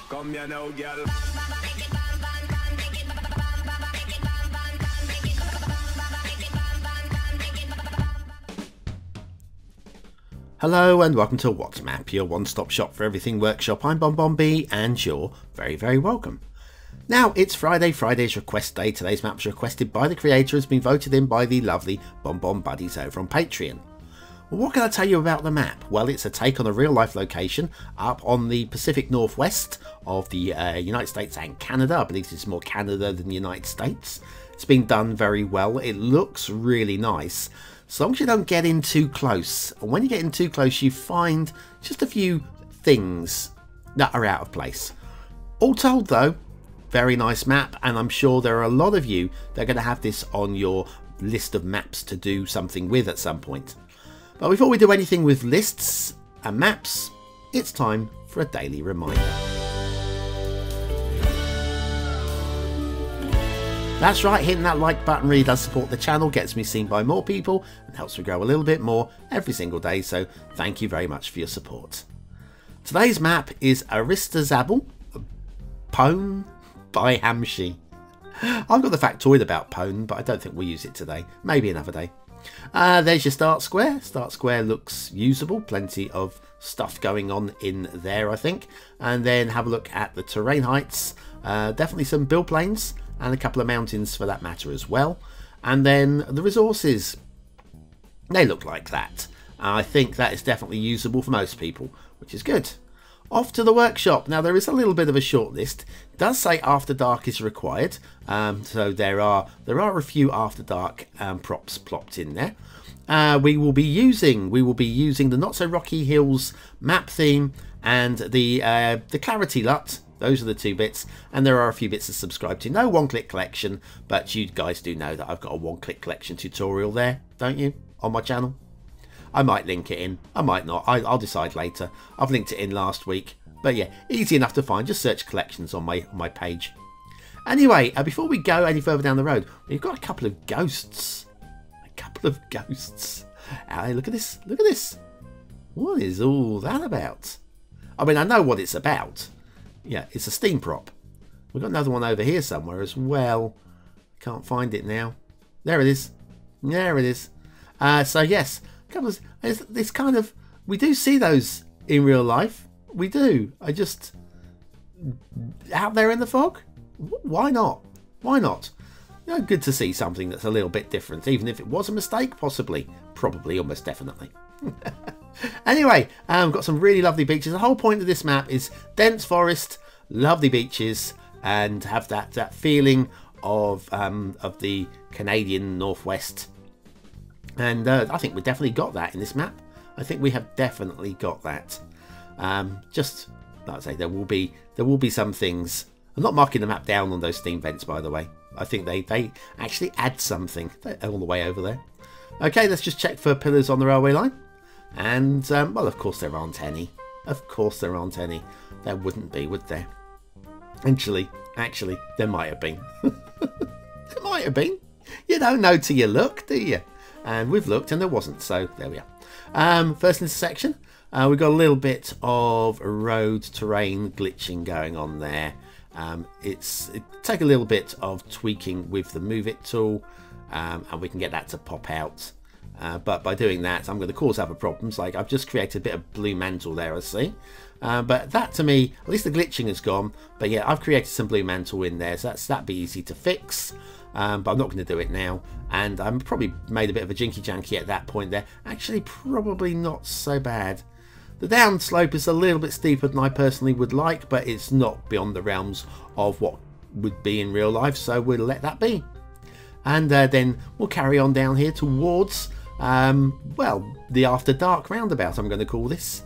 Come here now, girl. Hello and welcome to What's Map, your one-stop shop for everything workshop. I'm BonBonB and you're very, very welcome. Now, it's Friday. Friday's request day. Today's map's requested by the creator, has been voted in by the lovely BonBon buddies over on Patreon. Well, what can I tell you about the map? Well, it's a take on a real-life location up on the Pacific Northwest of the United States and Canada. I believe it's more Canada than the United States. It's been done very well. It looks really nice. So long as you don't get in too close. And when you get in too close, you find just a few things that are out of place. All told, though, very nice map. And I'm sure there are a lot of you that are going to have this on your list of maps to do something with at some point. But before we do anything with lists and maps, it's time for a daily reminder. That's right, hitting that like button really does support the channel, gets me seen by more people and helps me grow a little bit more every single day, so thank you very much for your support. Today's map is Aristazabal, Pwn by Hamshi. I've got the factoid about Pwn, but I don't think we'll use it today, maybe another day. There's your start square. Start square looks usable, plenty of stuff going on in there I think. And then have a look at the terrain heights, definitely some build planes. And a couple of mountains for that matter as well. And then the resources, they look like that. I think that is definitely usable for most people, which is good. Off to the workshop. Now there is a little bit of a short list. It does say After Dark is required. So there are a few After Dark props plopped in there. We will be using the Not So Rocky Hills map theme and the Clarity LUT. Those are the two bits, and there are a few bits to subscribe to. No one-click collection, but you guys do know that I've got a one-click collection tutorial there, don't you, on my channel? I might link it in, I might not, I'll decide later. I've linked it in last week, but yeah, easy enough to find. Just search collections on my page. Anyway, before we go any further down the road, we've got a couple of ghosts. Hey, look at this, look at this. What is all that about? I mean, I know what it's about. Yeah, it's a steam prop. We've got another one over here somewhere as well. Can't find it now. There it is. There it is. So yes, this kind of, we do see those in real life. We do. I just, out there in the fog. Why not? Why not? You know, good to see something that's a little bit different, even if it was a mistake, possibly, probably, almost definitely. Anyway, we've got some really lovely beaches. The whole point of this map is dense forest, lovely beaches, and have that feeling of the Canadian Northwest. And I think we definitely got that in this map. I think we have definitely got that. Just like I say, there will be some things. I'm not marking the map down on those steam vents, by the way. I think they actually add something all the way over there. Okay, let's just check for pillars on the railway line. And, well, of course there aren't any. Of course there aren't any. There wouldn't be, would there? Actually, there might have been. There might have been. You don't know till you look, do you? And we've looked and there wasn't, so there we are. First intersection. We've got a little bit of road terrain glitching going on there. It take a little bit of tweaking with the Move It tool, and we can get that to pop out. But by doing that, I'm going to cause other problems. Like I've just created a bit of blue mantle there, I see. But that to me, at least the glitching is gone. But yeah, I've created some blue mantle in there, so that'd be easy to fix. But I'm not going to do it now. And I'm probably made a bit of a jinky janky at that point there. Actually, probably not so bad. The down slope is a little bit steeper than I personally would like, but it's not beyond the realms of what would be in real life, so we'll let that be. And then we'll carry on down here towards, well, the After Dark roundabout, I'm going to call this.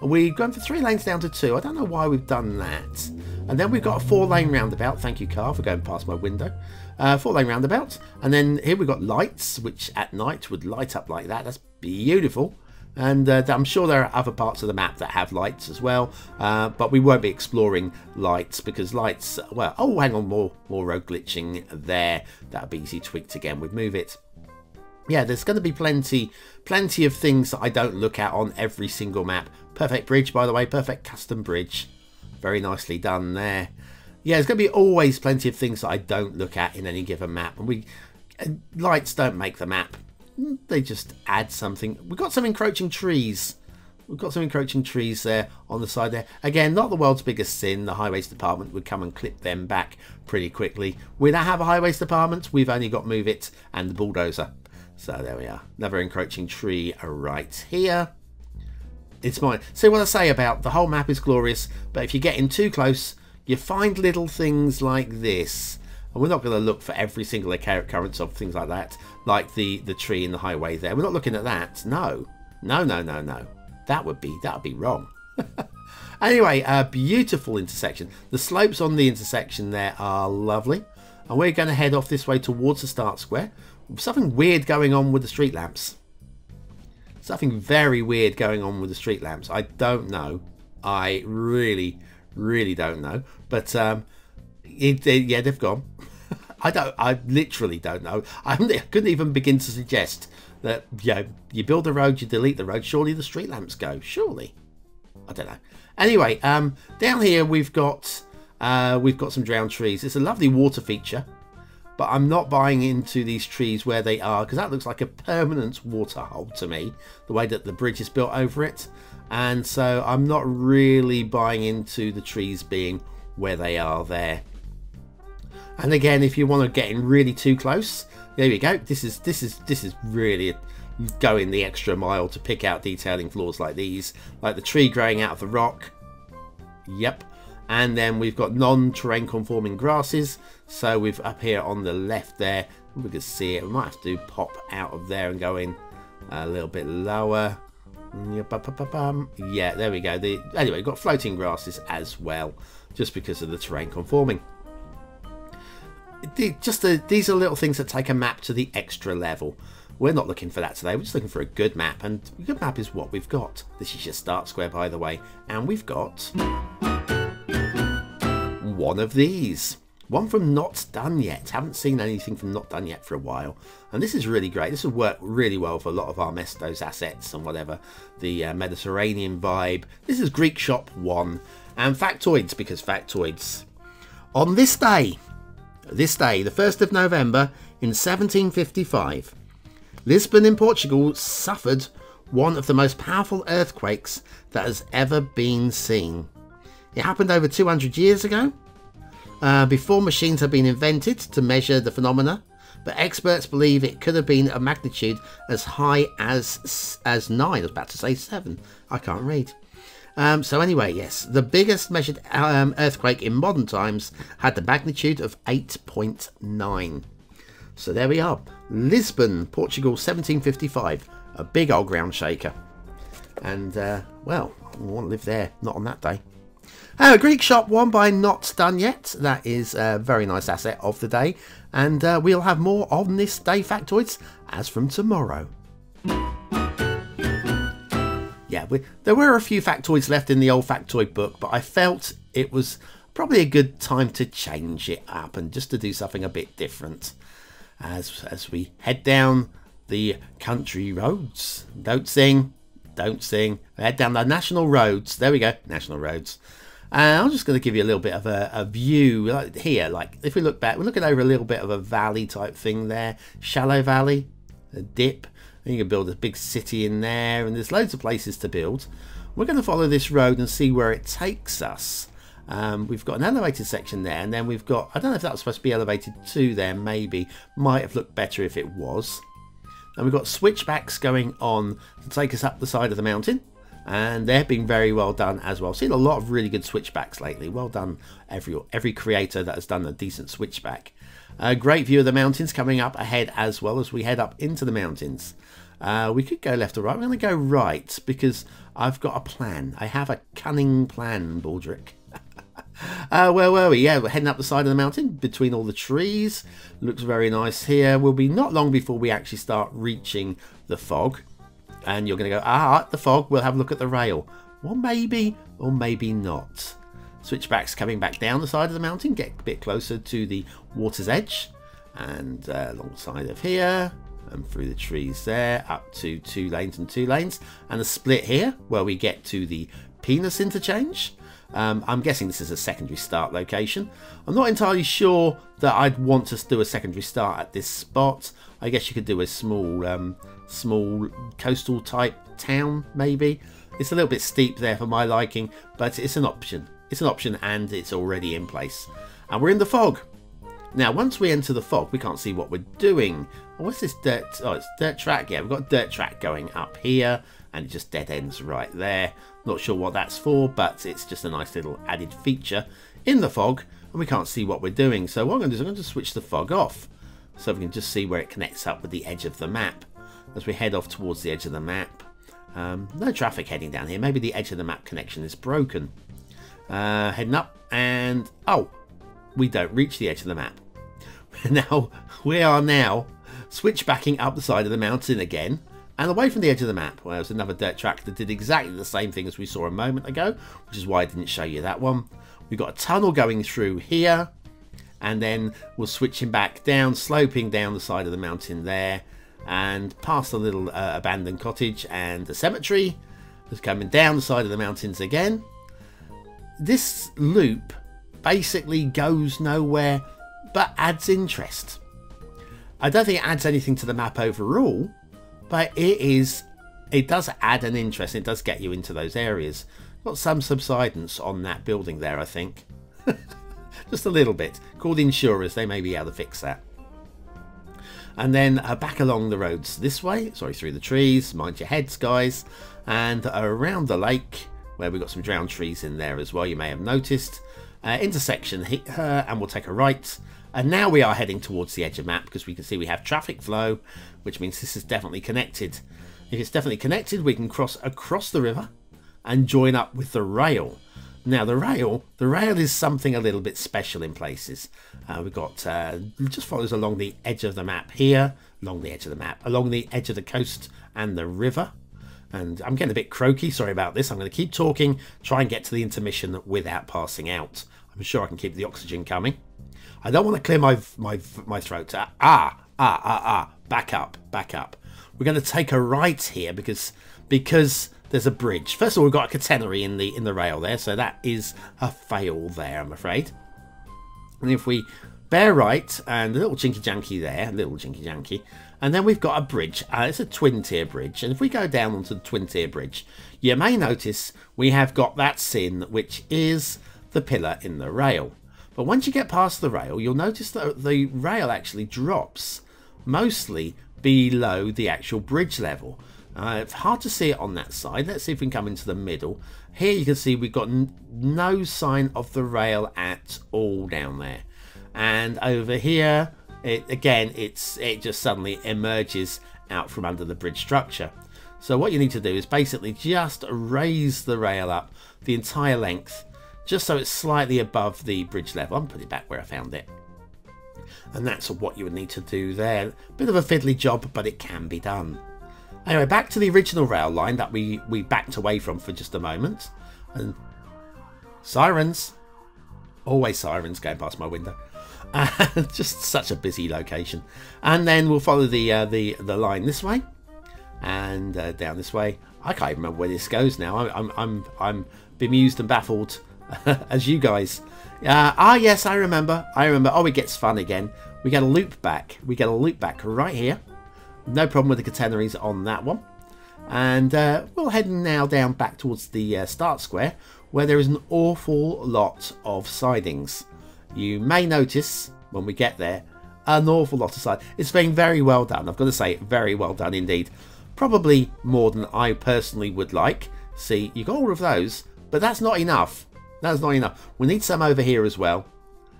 We've gone for 3 lanes down to 2. I don't know why we've done that. And then we've got a 4-lane roundabout. Thank you, car, for going past my window. 4-lane roundabout. And then here we've got lights, which at night would light up like that. That's beautiful. And I'm sure there are other parts of the map that have lights as well, but we won't be exploring lights because lights, well, oh, hang on, more road glitching there. That'll be easy tweaked again with Move It. Yeah, there's going to be plenty of things that I don't look at on every single map. Perfect bridge, by the way, perfect custom bridge. Very nicely done there. Yeah, there's going to be always plenty of things that I don't look at in any given map. And lights don't make the map. They just add something. We've got some encroaching trees. We've got some encroaching trees there on the side there. Again, not the world's biggest sin. The highways department would come and clip them back pretty quickly. We don't have a highways department. We've only got Move It and the bulldozer. So there we are. Another encroaching tree right here. It's mine. See what I say about the whole map is glorious, but if you get in too close, you find little things like this. And we're not going to look for every single occurrence of things like that, like the tree in the highway there. We're not looking at that. No. No, no, no, no. That would be wrong. Anyway, a beautiful intersection. The slopes on the intersection there are lovely. And we're going to head off this way towards the start square. Something weird going on with the street lamps. Something very weird going on with the street lamps. I don't know. I really don't know. But yeah, they've gone. I literally don't know. I couldn't even begin to suggest that, you know, you build a road, you delete the road, surely the street lamps go. Surely. I don't know. Anyway, down here we've got some drowned trees. It's a lovely water feature, but I'm not buying into these trees where they are, because that looks like a permanent water hole to me, the way that the bridge is built over it. And so I'm not really buying into the trees being where they are there. And again, if you want to get in really too close, there we go. This is really going the extra mile to pick out detailing flaws like these, like the tree growing out of the rock. Yep. And then we've got non-terrain conforming grasses. So we've up here on the left there, we can see it. We might have to pop out of there and go in a little bit lower. Yeah, there we go. Anyway, we've got floating grasses as well, just because of the terrain conforming. These are little things that take a map to the extra level. We're not looking for that today. We're just looking for a good map, and a good map is what we've got. This is your start square, by the way, and we've got one of these. One from notDONEyet. Haven't seen anything from notDONEyet for a while, and this is really great. This will work really well for a lot of our Mestos assets and whatever. The Mediterranean vibe. This is Greek Shop 1, and factoids, because factoids. On this day, the 1st of November in 1755, Lisbon in Portugal suffered one of the most powerful earthquakes that has ever been seen. It happened over 200 years ago, before machines had been invented to measure the phenomena, but experts believe it could have been a magnitude as high as 9. I was about to say 7. I can't read. So anyway, yes, the biggest measured earthquake in modern times had the magnitude of 8.9. So there we are. Lisbon, Portugal, 1755. A big old ground shaker. And, well, I want to live there. Not on that day. Greek Shop 1 by notDONEyet. That is a very nice asset of the day. And we'll have more on this day factoids as from tomorrow. Yeah, there were a few factoids left in the old factoid book, but I felt it was probably a good time to change it up and just to do something a bit different as we head down the country roads. Don't sing. We head down the national roads. There we go, national roads. And I'm just going to give you a little bit of a view like here. Like if we look back, we're looking over a little bit of a valley type thing there, shallow valley, a dip. And you can build a big city in there, and there's loads of places to build. We're going to follow this road and see where it takes us. We've got an elevated section there, and then we've got, I don't know if that was supposed to be elevated to there, maybe. Might have looked better if it was. And we've got switchbacks going on to take us up the side of the mountain, and they've been very well done as well. Seen a lot of really good switchbacks lately. Well done, every creator that has done a decent switchback. A great view of the mountains coming up ahead as well as we head up into the mountains. We could go left or right. We're going to go right because I've got a plan. I have a cunning plan, Baldric. Where were we? Yeah, we're heading up the side of the mountain between all the trees. Looks very nice here. We'll be not long before we actually start reaching the fog. And you're going to go, the fog. We'll have a look at the rail. Well, maybe or maybe not. Switchbacks coming back down the side of the mountain, get a bit closer to the water's edge, and alongside of here, and through the trees there, up to 2 lanes and 2 lanes, and a split here where we get to the Penis interchange. I'm guessing this is a secondary start location. I'm not entirely sure that I'd want to do a secondary start at this spot. I guess you could do a small coastal type town, maybe. It's a little bit steep there for my liking, but it's an option. It's an option and it's already in place. And we're in the fog. Now, once we enter the fog, we can't see what we're doing. What's this dirt? Oh, it's dirt track. Yeah, we've got a dirt track going up here, and it just dead ends right there. Not sure what that's for, but it's just a nice little added feature in the fog, and we can't see what we're doing. So what I'm going to do is I'm going to switch the fog off, so we can just see where it connects up with the edge of the map. As we head off towards the edge of the map, no traffic heading down here. Maybe the edge of the map connection is broken. Heading up, and oh, we don't reach the edge of the map. Now we are now switchbacking up the side of the mountain again and away from the edge of the map. Well, there's another dirt track that did exactly the same thing as we saw a moment ago, which is why I didn't show you that one. We've got a tunnel going through here, and then we're switching back down, sloping down the side of the mountain there, and past a little abandoned cottage and a cemetery. Just coming down the side of the mountains again. This loop basically goes nowhere but adds interest. I don't think it adds anything to the map overall, but it does add an interest. It does get you into those areas. Got some subsidence on that building there, I think. Just a little bit. Called insurers, they may be able to fix that. And then back along the roads this way, sorry, through the trees, mind your heads guys, and around the lake where we've got some drowned trees in there as well, you may have noticed. Intersection here, and we'll take a right. And now we are heading towards the edge of the map because we can see we have traffic flow, which means this is definitely connected. If it's definitely connected, we can cross across the river and join up with the rail. Now the rail is something a little bit special in places. We've got just follows along the edge of the map here, along the edge of the map, along the edge of the coast and the river. And I'm getting a bit croaky, sorry about this. I'm going to keep talking, try and get to the intermission without passing out. I'm sure I can keep the oxygen coming. I don't want to clear my throat. Back up. We're going to take a right here because there's a bridge. First of all, we've got a catenary in the rail there, so that is a fail there, I'm afraid. And if we bear right, and a little jinky janky there, and then we've got a bridge. It's a twin tier bridge, and if we go down onto the twin tier bridge, you may notice we have got that sin, which is the pillar in the rail. But once you get past the rail, you'll notice that the rail actually drops mostly below the actual bridge level. It's hard to see it on that side. Let's see if we can come into the middle. Here you can see we've got no sign of the rail at all down there. And over here, it just suddenly emerges out from under the bridge structure. So what you need to do is basically just raise the rail up the entire length, just so it's slightly above the bridge level. I'm putting it back where I found it. And that's what you would need to do there. Bit of a fiddly job, but it can be done. Anyway, back to the original rail line that we backed away from for just a moment. And sirens. Always sirens going past my window. Just such a busy location. And then we'll follow the line this way. And down this way. I can't even remember where this goes now. I'm bemused and baffled as you guys. Yes, I remember. Oh, it gets fun again. We get a loop back. Right here. No problem with the catenaries on that one. And we'll head now down back towards the start square, where there is an awful lot of sidings. You may notice when we get there an awful lot of sidings. It's been very well done. I've got to say, very well done indeed. Probably more than I personally would like. See, you got all of those, but that's not enough. That's not enough. We need some over here as well.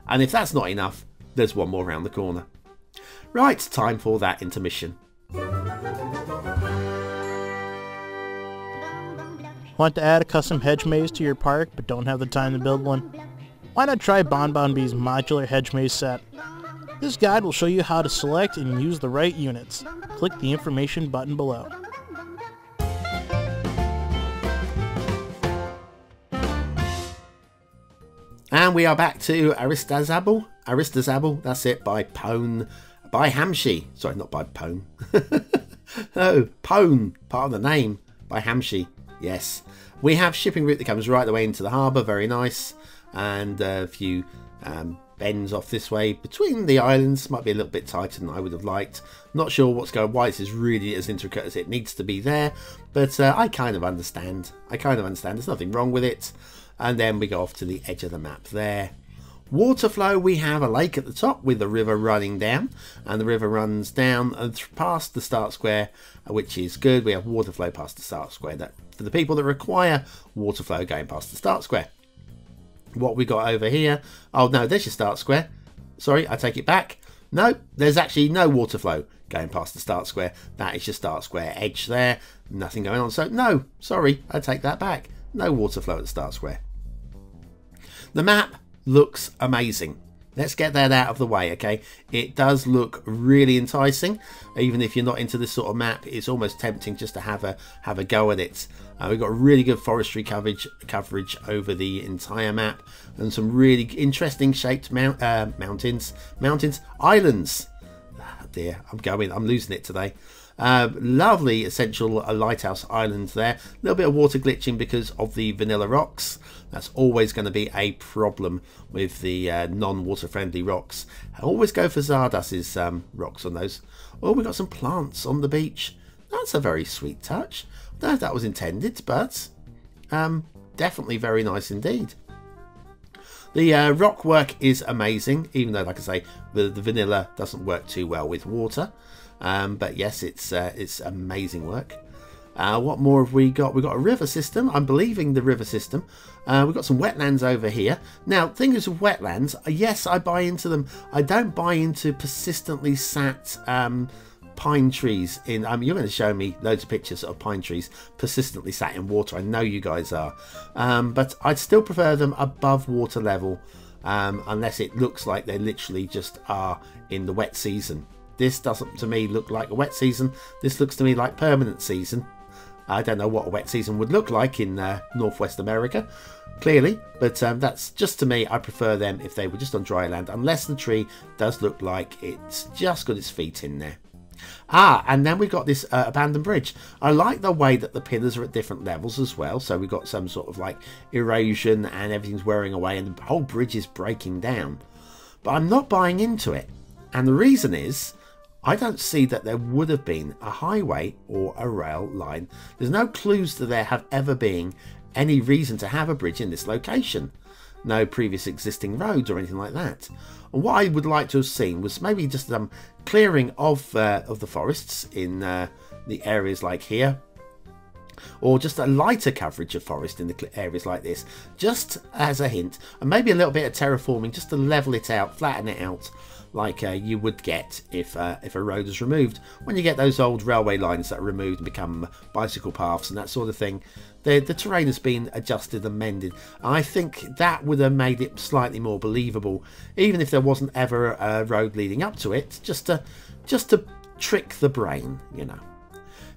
And if that's not enough, there's one more around the corner. Right, time for that intermission. Want to add a custom hedge maze to your park but don't have the time to build one? Why not try BonBonB's modular hedge maze set? This guide will show you how to select and use the right units. Click the information button below. And we are back to Aristazabal, that's it, by Hamshi. Sorry, not by Pone. No, Pone, part of the name, by Hamshi. Yes, we have shipping route that comes right the way into the harbour, very nice, and a few bends off this way between the islands. Might be a little bit tighter than I would have liked. Not sure why this is really as intricate as it needs to be there, but I kind of understand. There's nothing wrong with it. And then we go off to the edge of the map there. Water flow, we have a lake at the top with the river running down, and the river runs down and past the start square, which is good. We have water flow past the start square. That for the people that require water flow going past the start square. What we got over here? Oh no, there's your start square. Sorry, I take it back. No, there's actually no water flow going past the start square. That is your start square edge there. Nothing going on. So no, sorry, I take that back. No water flow at the start square. The map looks amazing. Let's get that out of the way, okay? It does look really enticing. Even if you're not into this sort of map, it's almost tempting just to have a go at it. We've got really good forestry coverage over the entire map, and some really interesting shaped islands. Oh dear, I'm losing it today. Lovely essential lighthouse island there. A little bit of water glitching because of the vanilla rocks. That's always going to be a problem with the non-water friendly rocks. I always go for Zardas's rocks on those. Oh, we got some plants on the beach. That's a very sweet touch. I don't know if that was intended, but definitely very nice indeed. The rock work is amazing, even though, like I say, the vanilla doesn't work too well with water. But yes, it's amazing work. What more have we got? We've got a river system. I'm believing the river system. We've got some wetlands over here. Now, thing is with wetlands, yes, I buy into them. I don't buy into persistently sat pine trees in. You're going to show me loads of pictures of pine trees persistently sat in water. I know you guys are. But I'd still prefer them above water level, unless it looks like they literally just are in the wet season. This doesn't to me look like a wet season. This looks to me like permanent season. I don't know what a wet season would look like in Northwest America, clearly, but that's just to me. I prefer them if they were just on dry land, unless the tree does look like it's just got its feet in there. And then we've got this abandoned bridge. I like the way that the pillars are at different levels as well. So we've got some sort of like erosion and everything's wearing away and the whole bridge is breaking down. But I'm not buying into it. And the reason is, I don't see that there would have been a highway or a rail line. There's no clues that there have ever been any reason to have a bridge in this location. No previous existing roads or anything like that. And what I would like to have seen was maybe just some clearing of the forests in the areas like here, or just a lighter coverage of forest in the areas like this, just as a hint, and maybe a little bit of terraforming just to level it out, flatten it out, like you would get if a road is removed. When you get those old railway lines that are removed and become bicycle paths and that sort of thing, the terrain has been adjusted and mended. I think that would have made it slightly more believable, even if there wasn't ever a road leading up to it, just to trick the brain, you know.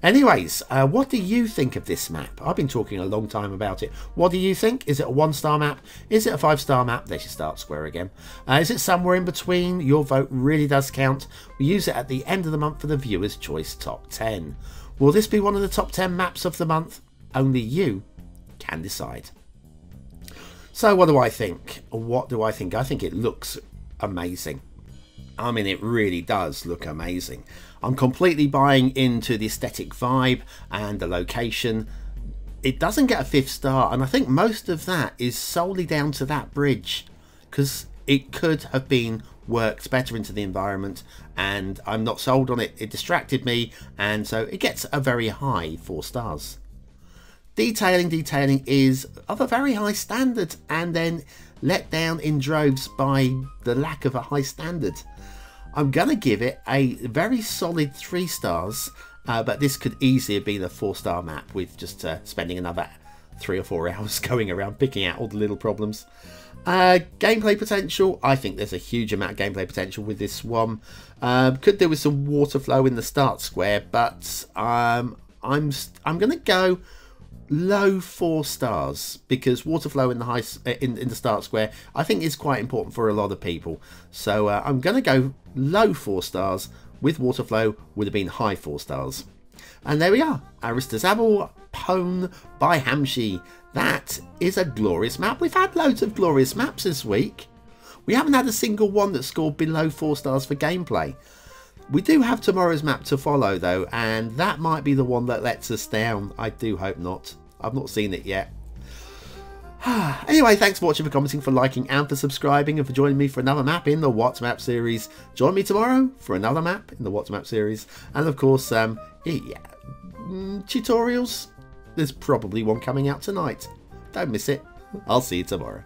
Anyways, what do you think of this map? I've been talking a long time about it. What do you think? Is it a 1-star map? Is it a 5-star map? There's your start square again. Is it somewhere in between? Your vote really does count. We use it at the end of the month for the Viewer's Choice Top 10. Will this be one of the top 10 maps of the month? Only you can decide. So what do I think? What do I think? I think it looks amazing. I mean, it really does look amazing. I'm completely buying into the aesthetic vibe and the location. It doesn't get a 5th star, and I think most of that is solely down to that bridge, because it could have been worked better into the environment, and I'm not sold on it. It distracted me, and so it gets a very high 4 stars. Detailing is of a very high standard, and then let down in droves by the lack of a high standard. I'm going to give it a very solid 3 stars, but this could easily have been a 4-star map with just spending another 3 or 4 hours going around picking out all the little problems. Gameplay potential, I think there's a huge amount of gameplay potential with this one. Could do with some water flow in the start square, but I'm going to go low 4 stars, because water flow in the in the start square I think is quite important for a lot of people. So I'm going to go low 4 stars, with water flow would have been high 4 stars. And there we are, Aristazabal Pwn by Hamshi. That is a glorious map. We've had loads of glorious maps this week. We haven't had a single one that scored below 4 stars for gameplay. We do have tomorrow's map to follow though, and that might be the one that lets us down. I do hope not. I've not seen it yet. Anyway, thanks for watching, for commenting, for liking and for subscribing, and for joining me for another map in the What's Map series. Join me tomorrow for another map in the What's Map series. And of course, tutorials. There's probably one coming out tonight. Don't miss it. I'll see you tomorrow.